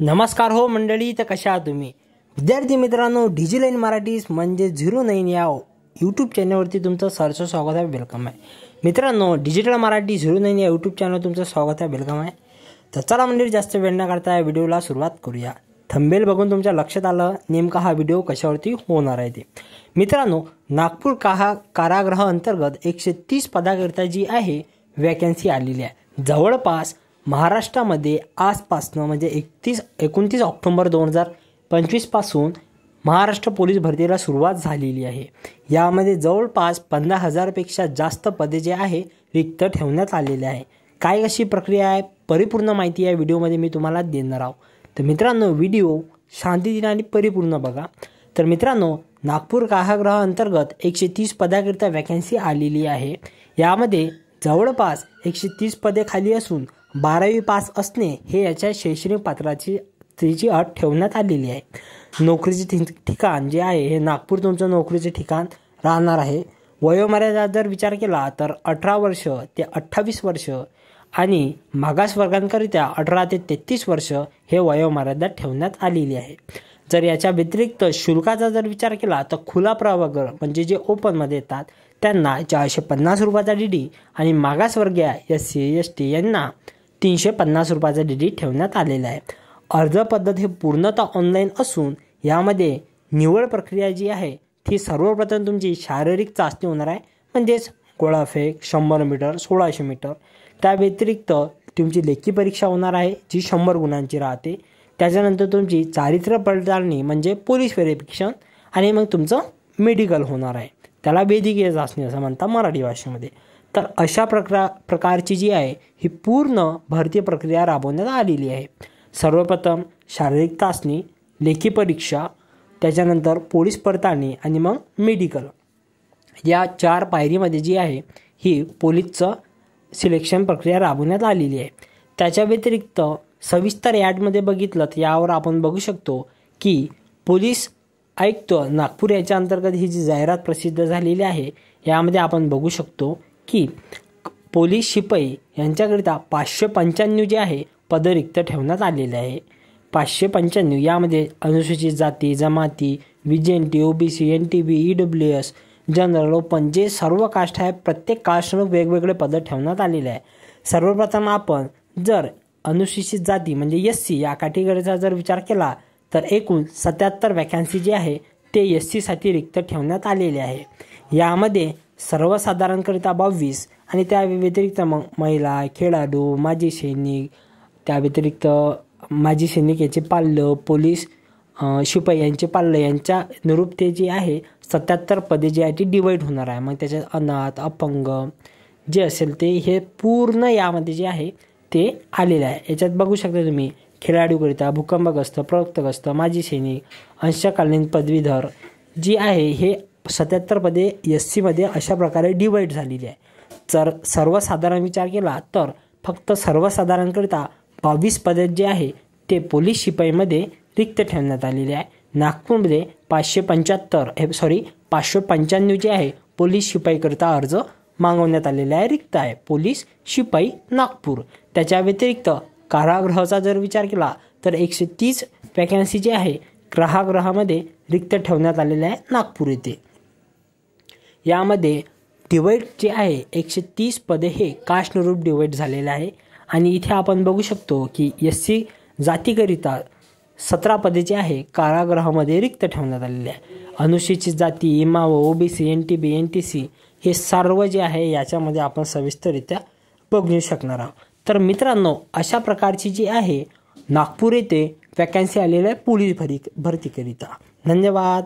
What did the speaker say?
नमस्कार हो मंडळी, तर कशा आहात तुम्ही विद्यार्थी मित्रांनो? डिजिलाइन मराठी म्हणजे 09 या यूट्यूब चॅनलवरती तुमचं सहर्ष स्वागत आहे, वेलकम आहे मित्रांनो. डिजिटल मराठी 09 या यूट्यूब चॅनलवर तुमचं स्वागत आहे, वेलकम आहे. तर चला मंडळी, जास्त वेळ न करता या व्हिडिओला सुरुवात करूया. थंबनेल बघून तुमच्या लक्षात आलं नेमका हा व्हिडिओ कशावरती होणार आहे ते. मित्रांनो, नागपूर कारागृह अंतर्गत 130 पदाकरिता जी आहे वॅकन्सी आलेली आहे. जवळपास महाराष्ट्रामध्ये आजपासून म्हणजे 29 ऑक्टोबर 2025 पासून महाराष्ट्र पोलीस भरतीला सुरुवात झालेली आहे. यामध्ये जवळपास 15,000 पेक्षा जास्त पदे जे आहे रिक्त ठेवण्यात आलेले आहे. काय अशी प्रक्रिया आहे, परिपूर्ण माहिती या व्हिडिओमध्ये मी तुम्हाला देणार आहोत. तर मित्रांनो, व्हिडिओ शांततेने आणि परिपूर्ण बघा. तर मित्रांनो, नागपूर कारागृह अंतर्गत 130 पदाकरिता वॅकन्सी आलेली आहे. यामध्ये जवळपास 130 पदे खाली असून 12वी पास असणे हे याच्या शैक्षणिक पात्रतेची अट ठेवण्यात आलेली आहे. नोकरीचे ठिकाण जे आहे हे नागपूर तुमचं नोकरीचे ठिकाण राहणार आहे. वयोमर्यादा जर विचार केला तर 18 वर्ष ते 28 वर्ष आणि मागासवर्गांकरिता 18 ते 33 वर्ष हे वयोमर्यादा ठेवण्यात आलेली आहे. जर याच्या व्यतिरिक्त शुल्काचा जर विचार केला तर खुला प्रवर्ग म्हणजे जे ओपनमध्ये येतात त्यांना 450 रुपयाचा DD आणि मागासवर्गीय SC ST यांना 350 रुपयाचा DD ठेवण्यात आलेला आहे. अर्ज पद्धत हे पूर्णतः ऑनलाईन असून यामध्ये निवड प्रक्रिया जी आहे ती सर्वप्रथम तुमची शारीरिक चाचणी होणार आहे, म्हणजेच गोळाफेक 100 मीटर 1600 मीटर. त्या व्यतिरिक्त तुमची लेखी परीक्षा होणार आहे जी 100 गुणांची राहते. त्याच्यानंतर तुमची चारित्र्य पडताळणी म्हणजे पोलीस व्हेरिफिकेशन आणि मग तुमचं मेडिकल होणार आहे. त्याला वैद्यकीय चाचणी असं म्हणतात मराठी भाषेमध्ये. तर अशा प्रकारची जी आहे ही पूर्ण भरती प्रक्रिया राबवण्यात आलेली आहे. सर्वप्रथम शारीरिक चाचणी, लेखी परीक्षा, त्याच्यानंतर पोलीस पडताळणी आणि मग मेडिकल. या 4 पायरीमध्ये जी आहे ही पोलीसचं सिलेक्शन प्रक्रिया राबवण्यात आलेली आहे. त्याच्या व्यतिरिक्त सविस्तर ॲडमध्ये बघितलं तर यावर आपण बघू शकतो की पोलीस आयुक्त नागपूर याच्या अंतर्गत ही जी जाहिरात प्रसिद्ध झालेली आहे यामध्ये आपण बघू शकतो की पोलीस शिपाई यांच्याकरिता 595 जे आहे पद रिक्त ठेवण्यात आलेले आहे. 595 यामध्ये अनुसूचित जाती जमाती, VJNT, OBC, NTB, EWS, general, open जे सर्व कास्ट आहे प्रत्येक कास्टनं वेगवेगळे पद ठेवण्यात आलेले आहे. सर्वप्रथम आपण जर अनुसूचित जाती म्हणजे SC या कॅटेगरीचा जर विचार केला तर एकूण 77 वॅकन्सी जी आहे ते SC साठी रिक्त ठेवण्यात आलेले आहे. यामध्ये सर्वसाधारणकरिता 22 आणि त्या व्यतिरिक्त मग महिला, खेळाडू, माजी सैनिक, त्या व्यतिरिक्त माजी सैनिक याचे पाल्य, पोलीस शिपाई यांचे पाल्य यांच्या निरुपते जी आहे 77 पदे जी आहे ती डिवाईड होणार आहे. मग त्याच्यात अनाथ, अपंग जे असेल ते हे पूर्ण यामध्ये जे आहे ते आलेले आहे. याच्यात बघू शकता तुम्ही खेळाडूकरिता भूकंपग्रस्त, प्रवक्तग्रस्त, माजी सैनिक, अंशकालीन पदवीधर जी आहे हे 77 पदे SC मध्ये अशा प्रकारे डिवाईड झालेली आहे. जर सर्वसाधारण विचार केला तर फक्त सर्वसाधारणकरिता 22 पदे जे आहे ते पोलीस शिपाईमध्ये रिक्त ठेवण्यात आलेले आहे. नागपूरमध्ये 595 जे आहे पोलीस शिपाईकरिता अर्ज मागवण्यात आलेला आहे, रिक्त आहे पोलीस शिपाई नागपूर. त्याच्या व्यतिरिक्त कारागृहाचा जर विचार केला तर 130 वॅकन्सी जी आहे कारागृहामध्ये रिक्त ठेवण्यात आलेले आहे नागपूर येथे. यामध्ये डिवाईड जे आहे 130 पदे हे कास्टनुरूप डिवाईड झालेले आहे. आणि इथे आपण बघू शकतो की SC जातीकरिता 17 पदे जे आहे कारागृहामध्ये रिक्त ठेवण्यात आलेले आहे. अनुसूचित जाती, इमाव, OBC, NTB, NTC हे सर्व जे आहे याच्यामध्ये आपण सविस्तररित्या बघू शकणार आहोत. तर मित्रांनो, अशा प्रकारची जी आहे नागपूर येथे वॅकन्सी आलेली आहे पोलीस भरतीकरिता. धन्यवाद.